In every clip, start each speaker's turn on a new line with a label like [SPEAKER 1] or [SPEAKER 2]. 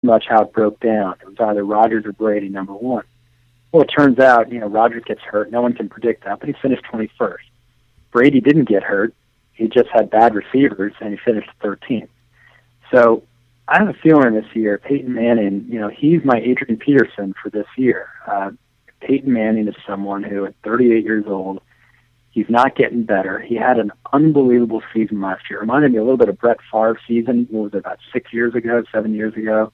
[SPEAKER 1] much how it broke down. It was either Rodgers or Brady, number one. Well, it turns out, Rodgers gets hurt. No one can predict that, but he finished 21st. Brady didn't get hurt. He just had bad receivers, and he finished 13th. So I have a feeling this year, Peyton Manning, he's my Adrian Peterson for this year. Peyton Manning is someone who, at 38 years old, he's not getting better. He had an unbelievable season last year. It reminded me a little bit of Brett Favre's season, what was it, about 7 years ago,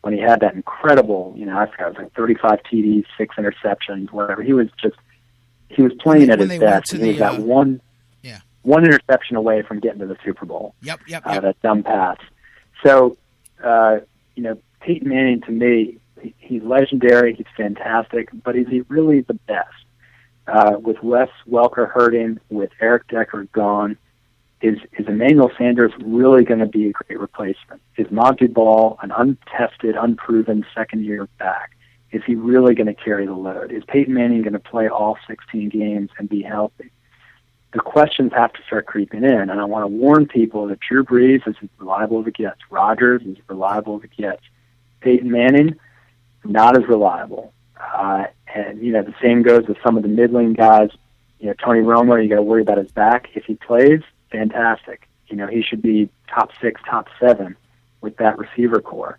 [SPEAKER 1] when he had that incredible, I forgot, it was like 35 TDs, 6 interceptions, whatever. He was playing at his best, and he was that one interception away from getting to the Super Bowl.
[SPEAKER 2] Yep.
[SPEAKER 1] That dumb pass. So, Peyton Manning, to me, he's legendary, he's fantastic, but is he really the best? With Wes Welker hurting, with Eric Decker gone, is Emmanuel Sanders really going to be a great replacement? Is Monty Ball, an untested, unproven second-year back, is he really going to carry the load? Is Peyton Manning going to play all 16 games and be healthy? The questions have to start creeping in, and I want to warn people that Drew Brees is as reliable as it gets. Rodgers is as reliable as it gets. Peyton Manning, not as reliable. And the same goes with some of the middling guys. Tony Romo, you got to worry about his back. If he plays, fantastic. He should be top 6, top 7 with that receiver core.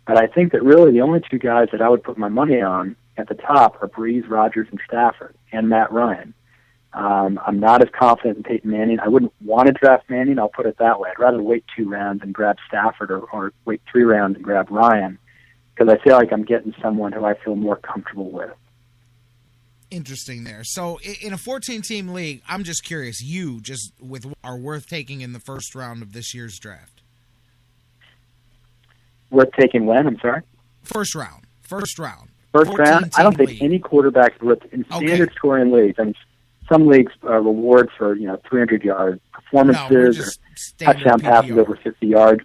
[SPEAKER 1] But I think that really the only two guys that I would put my money on at the top are Brees, Rodgers, and Stafford, and Matt Ryan. I'm not as confident in Peyton Manning. I wouldn't want to draft Manning, I'll put it that way. I'd rather wait 2 rounds and grab Stafford or wait 3 rounds and grab Ryan, because I feel like I'm getting someone who I feel more comfortable with.
[SPEAKER 2] Interesting there. So in a 14-team league, I'm just curious, you just are worth taking in the first round of this year's draft?
[SPEAKER 1] Worth taking when? I'm sorry?
[SPEAKER 2] First round.
[SPEAKER 1] First round? I don't think any quarterback's worth in standard scoring leagues. I mean, some leagues reward for 300-yard performances or touchdown passes over 50 yards.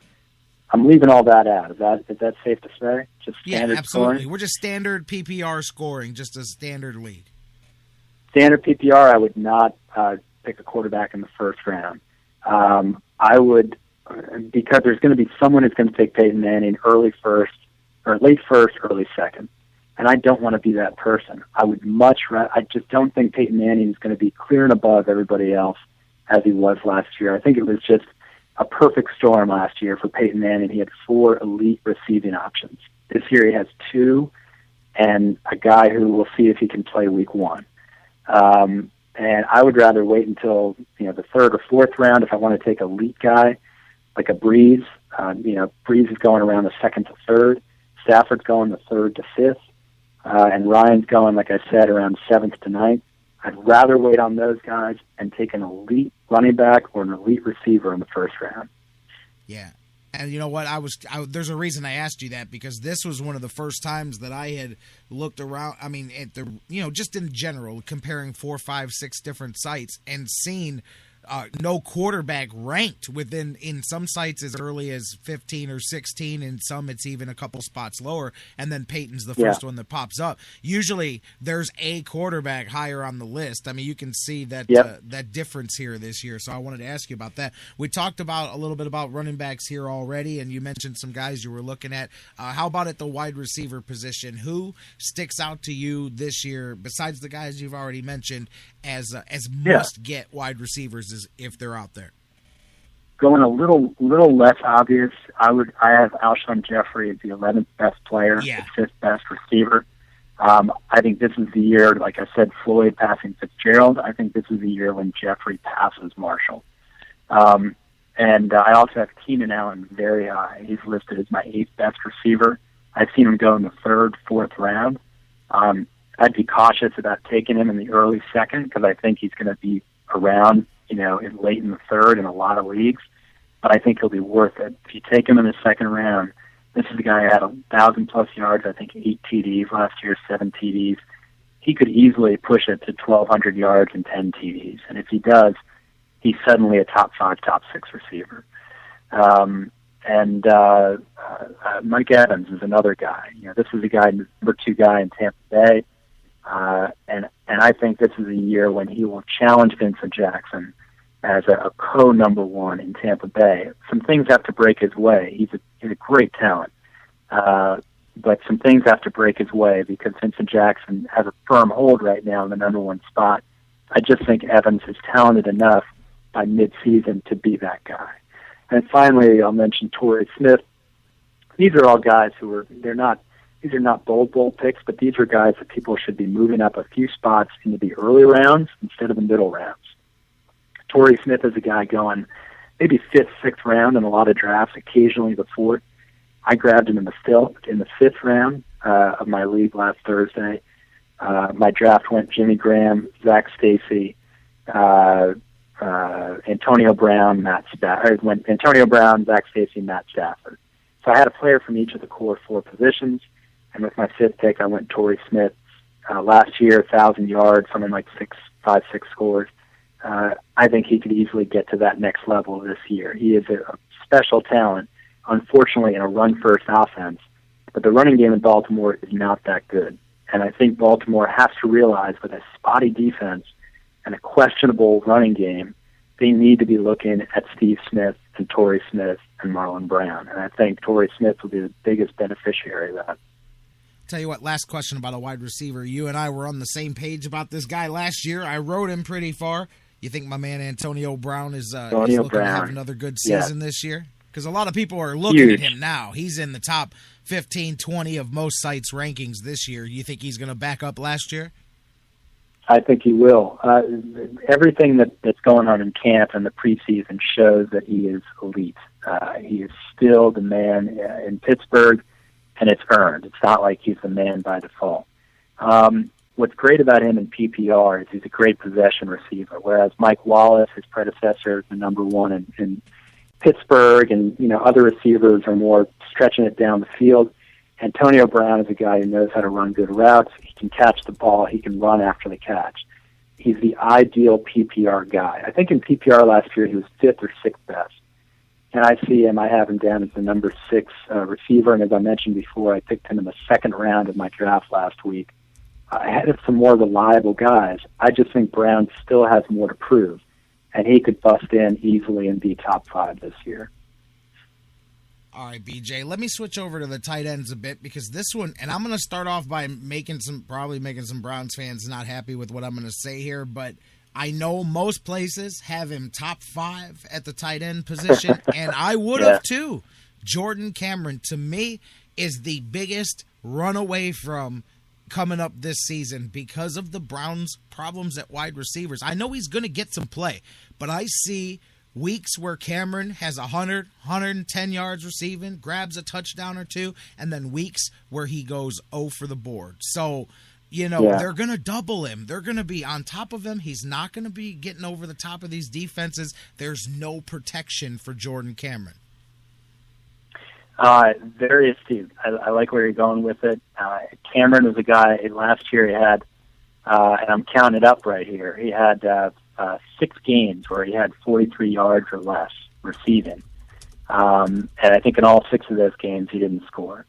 [SPEAKER 1] I'm leaving all that out. Is that safe to say? Just standard
[SPEAKER 2] absolutely.
[SPEAKER 1] scoring?
[SPEAKER 2] We're just standard PPR scoring, just a standard league.
[SPEAKER 1] Standard PPR, I would not pick a quarterback in the first round. I would, because there's going to be someone who's going to take Peyton Manning early first, or late first, early second. And I don't want to be that person. I would much rather, I just don't think Peyton Manning is going to be clear and above everybody else as he was last year. I think it was just a perfect storm last year for Peyton Manning. He had 4 elite receiving options. This year he has 2, and a guy who we'll see if he can play week 1. And I would rather wait until the 3rd or 4th round if I want to take a elite guy like a Brees. Brees is going around the 2nd to 3rd. Stafford's going the 3rd to 5th. And Ryan's going, like I said, around 7th to 9th. I'd rather wait on those guys and take an elite running back or an elite receiver in the first round.
[SPEAKER 2] Yeah. And you know what? There's a reason I asked you that, because this was one of the first times that I had looked around. I mean, at the just in general, comparing 4, 5, 6 different sites and seen no quarterback ranked in some sites as early as 15 or 16, and some it's even a couple spots lower, and then Peyton's the first one that pops up. Usually there's a quarterback higher on the list. I mean, you can see that that difference here this year, so I wanted to ask you about that. We talked a little bit about running backs here already, and you mentioned some guys you were looking at. How about at the wide receiver position? Who sticks out to you this year, besides the guys you've already mentioned, as must-get wide receivers if they're out there?
[SPEAKER 1] Going a little less obvious, I have Alshon Jeffrey as the 11th best player, the 5th best receiver. I think this is the year, like I said, Floyd passing Fitzgerald. I think this is the year when Jeffrey passes Marshall. And I also have Keenan Allen very high. He's listed as my 8th best receiver. I've seen him go in the 3rd, 4th round. I'd be cautious about taking him in the early 2nd, because I think he's going to be around, late in the 3rd in a lot of leagues. But I think he'll be worth it. If you take him in the 2nd round, this is a guy who had 1,000-plus yards, I think 8 TDs last year, 7 TDs. He could easily push it to 1,200 yards and 10 TDs. And if he does, he's suddenly a top 5, top 6 receiver. Mike Evans is another guy. This is a guy, number 2 guy in Tampa Bay. And I think this is a year when he will challenge Vincent Jackson as a co-number 1 in Tampa Bay. Some things have to break his way. He's a great talent. But some things have to break his way because Vincent Jackson has a firm hold right now in the number one spot. I just think Evans is talented enough by midseason to be that guy. And finally, I'll mention Torrey Smith. These are all guys these are not bold picks, but these are guys that people should be moving up a few spots into the early rounds instead of the middle rounds. Torrey Smith is a guy going maybe 5th, 6th round in a lot of drafts, occasionally the 4th. I grabbed him in the 5th round of my league last Thursday. My draft went Jimmy Graham, Zach Stacy, Antonio Brown, Matt Stafford. Went Antonio Brown, Zach Stacy, Matt Stafford. So I had a player from each of the core 4 positions, and with my 5th pick, I went Torrey Smith. Last year, 1,000 yards, something like 5, 6 scores. I think he could easily get to that next level this year. He is a special talent, unfortunately, in a run-first offense. But the running game in Baltimore is not that good. And I think Baltimore has to realize with a spotty defense and a questionable running game, they need to be looking at Steve Smith and Torrey Smith and Marlon Brown. And I think Torrey Smith will be the biggest beneficiary of that.
[SPEAKER 2] Tell you what, last question about a wide receiver. You and I were on the same page about this guy last year. I rode him pretty far. You think my man Antonio Brown is looking to have another good season this year? Because a lot of people are looking at him now. He's in the top 15, 20 of most sites' rankings this year. You think he's going to back up last year?
[SPEAKER 1] I think he will. Everything that's going on in camp and the preseason shows that he is elite. He is still the man in Pittsburgh, and it's earned. It's not like he's the man by default. What's great about him in PPR is he's a great possession receiver, whereas Mike Wallace, his predecessor, is the number one in Pittsburgh, and other receivers are more stretching it down the field. Antonio Brown is a guy who knows how to run good routes. He can catch the ball. He can run after the catch. He's the ideal PPR guy. I think in PPR last year he was 5th or 6th best. And I see him, I have him down as the number 6 receiver, and as I mentioned before, I picked him in the 2nd round of my draft last week. Ahead of some more reliable guys. I just think Brown still has more to prove, and he could bust in easily and be top 5 this year.
[SPEAKER 2] All right, BJ, let me switch over to the tight ends a bit because this one, and I'm going to start off by probably making some Browns fans not happy with what I'm going to say here, but I know most places have him top 5 at the tight end position, and I would have too. Jordan Cameron, to me, is the biggest runaway from coming up this season because of the Browns' problems at wide receivers. I know he's going to get some play, but I see weeks where Cameron has 100, 110 yards receiving, grabs a touchdown or two, and then weeks where he goes 0 for the board. So, they're going to double him. They're going to be on top of him. He's not going to be getting over the top of these defenses. There's no protection for Jordan Cameron.
[SPEAKER 1] Very astute. I like where you're going with it. Cameron was a guy last year he had, and I'm counting it up right here, he had 6 games where he had 43 yards or less receiving. And I think in all 6 of those games he didn't score.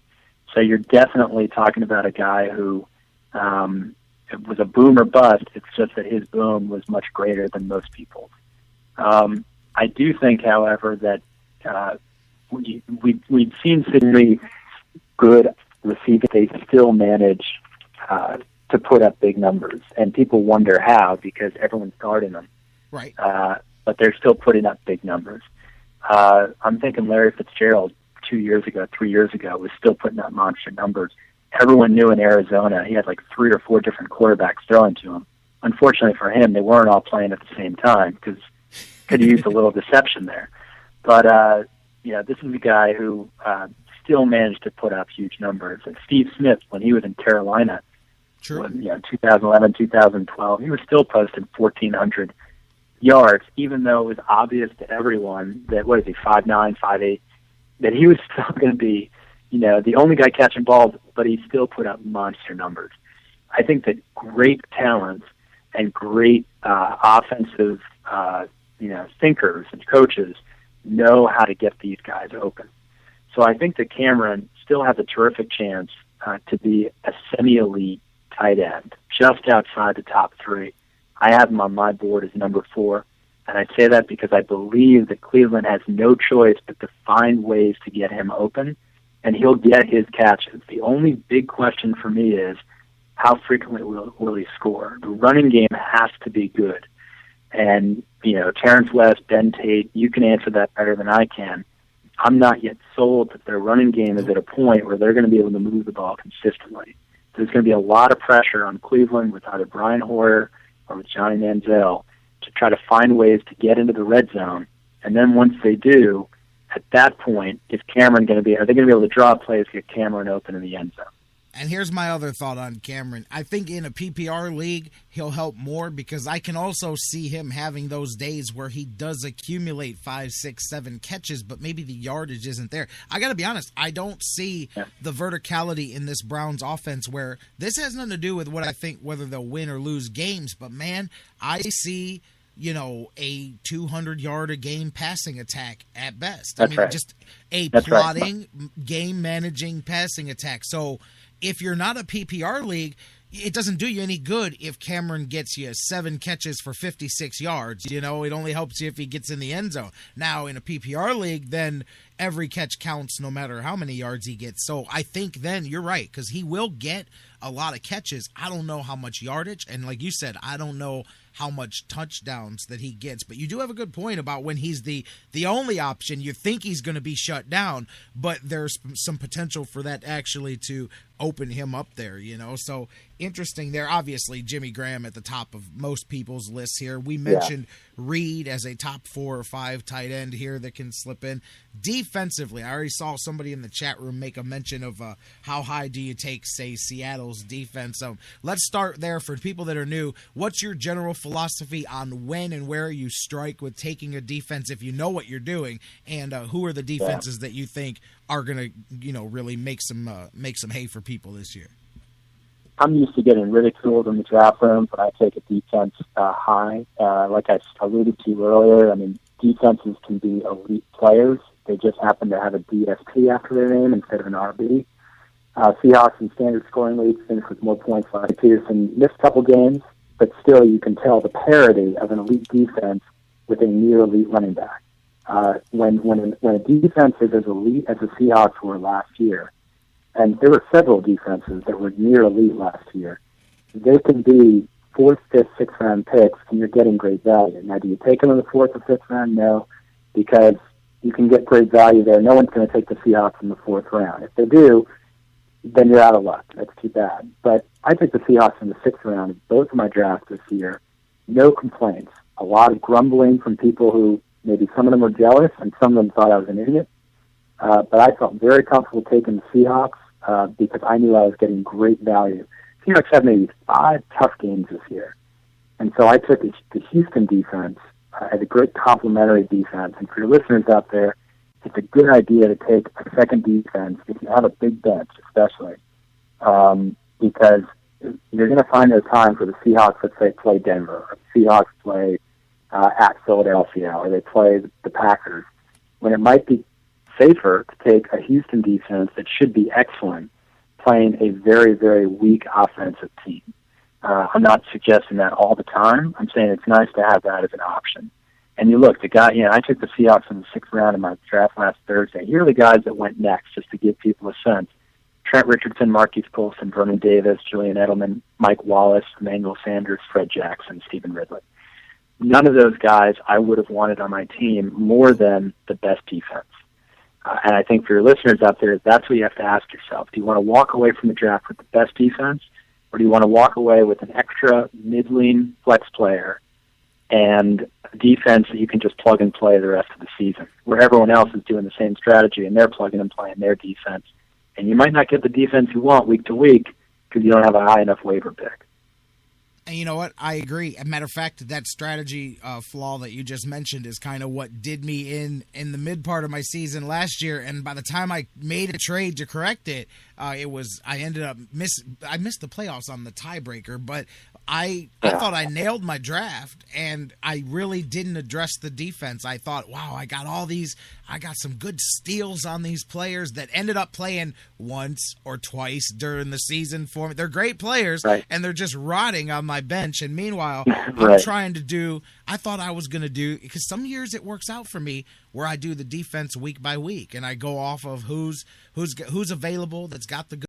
[SPEAKER 1] So you're definitely talking about a guy who it was a boom or bust. It's just that his boom was much greater than most people's. I do think, however, that we've seen Sydney good receiving. They still manage to put up big numbers, and people wonder how because everyone's guarding them.
[SPEAKER 2] Right.
[SPEAKER 1] But they're still putting up big numbers. I'm thinking Larry Fitzgerald 2 years ago, 3 years ago, was still putting up monster numbers. Everyone knew in Arizona he had like 3 or 4 different quarterbacks throwing to him. Unfortunately for him, they weren't all playing at the same time because could have used a little deception there. But this is a guy who still managed to put up huge numbers. And Steve Smith, when he was in Carolina, 2011, 2012, he was still posting 1,400 yards, even though it was obvious to everyone that, 5'9", 5'8", that he was still going to be, the only guy catching balls, but he still put up monster numbers. I think that great talents and great offensive, thinkers and coaches know how to get these guys open. So I think that Cameron still has a terrific chance to be a semi-elite tight end, just outside the top 3. I have him on my board as number 4, and I say that because I believe that Cleveland has no choice but to find ways to get him open, and he'll get his catches. The only big question for me is how frequently will he score? The running game has to be good. And, Terrence West, Ben Tate, you can answer that better than I can. I'm not yet sold that their running game is at a point where they're going to be able to move the ball consistently. There's going to be a lot of pressure on Cleveland with either Brian Hoyer or with Johnny Manziel to try to find ways to get into the red zone. And then once they do, at that point, are they going to be able to draw plays to get Cameron open in the end zone?
[SPEAKER 2] And here's my other thought on Cameron. I think in a PPR league, he'll help more because I can also see him having those days where he does accumulate 5, 6, 7 catches, but maybe the yardage isn't there. I got to be honest, I don't see the verticality in this Browns offense where this has nothing to do with what I think, whether they'll win or lose games. But, man, I see a 200-yard-a-game passing attack at best.
[SPEAKER 1] That's right.
[SPEAKER 2] Just a plotting, game-managing passing attack. So if you're not a PPR league, it doesn't do you any good if Cameron gets you 7 catches for 56 yards. It only helps you if he gets in the end zone. Now, in a PPR league, then every catch counts no matter how many yards he gets. So I think then you're right because he will get a lot of catches. I don't know how much yardage, and like you said, I don't know how much touchdowns that he gets. But you do have a good point about when he's the only option. You think he's going to be shut down, but there's some potential for that actually to open him up there, So interesting there. Obviously, Jimmy Graham at the top of most people's lists here. We mentioned Reed as a top 4 or 5 tight end here that can slip in. Defensively, I already saw somebody in the chat room make a mention of how high do you take, say, Seattle's defense. Let's start there for people that are new. What's your general philosophy on when and where you strike with taking a defense if you know what you're doing, and who are the defenses that you think are going to, really make some hay for people this year?
[SPEAKER 1] I'm used to getting ridiculed in the draft room, but I take a defense high. Like I alluded to earlier, defenses can be elite players. They just happen to have a DSP after their name instead of an RB. Seahawks in standard scoring leagues finished with more points last year. Peterson missed a couple games, but still you can tell the parity of an elite defense with a near elite running back. When a defense is as elite as the Seahawks were last year, and there were several defenses that were near elite last year, they can be 4th, 5th, 6th round picks, and you're getting great value. Now, do you take them in the 4th or 5th round? No, because you can get great value there. No one's going to take the Seahawks in the 4th round. If they do, then you're out of luck. That's too bad. But I took the Seahawks in the 6th round of both of my drafts this year. No complaints. A lot of grumbling from people who maybe some of them were jealous and some of them thought I was an idiot. But I felt very comfortable taking the Seahawks because I knew I was getting great value. Seahawks have maybe 5 tough games this year. And so I took the Houston defense as a great complementary defense. And for your listeners out there, it's a good idea to take a second defense if you have a big bench, especially, because you're going to find there's times where the Seahawks, let's say, play Denver, or the Seahawks play at Philadelphia, or they play the Packers, when it might be safer to take a Houston defense that should be excellent playing a very, very weak offensive team. I'm not suggesting that all the time. I'm saying it's nice to have that as an option. And you look, I took the Seahawks in the 6th round of my draft last Thursday. Here are the guys that went next, just to give people a sense. Trent Richardson, Marquise Colston, Vernon Davis, Julian Edelman, Mike Wallace, Emmanuel Sanders, Fred Jackson, Stephen Ridley. None of those guys I would have wanted on my team more than the best defense. And I think for your listeners out there, that's what you have to ask yourself. Do you want to walk away from the draft with the best defense, or do you want to walk away with an extra middling flex player and a defense that you can just plug and play the rest of the season, where everyone else is doing the same strategy and they're plugging and playing their defense? And you might not get the defense you want week to week because you don't have a high enough waiver pick.
[SPEAKER 2] And you know what? I agree. As a matter of fact, that strategy flaw that you just mentioned is kind of what did me in the mid part of my season last year. And by the time I made a trade to correct it, I missed the playoffs on the tiebreaker. But I thought I nailed my draft, and I really didn't address the defense. I thought, wow, I got some good steals on these players that ended up playing once or twice during the season for me. They're great players, and they're just rotting on my bench. And meanwhile, I'm trying to do – I thought I was going to do – because some years it works out for me where I do the defense week by week, and I go off of who's available, that's got the good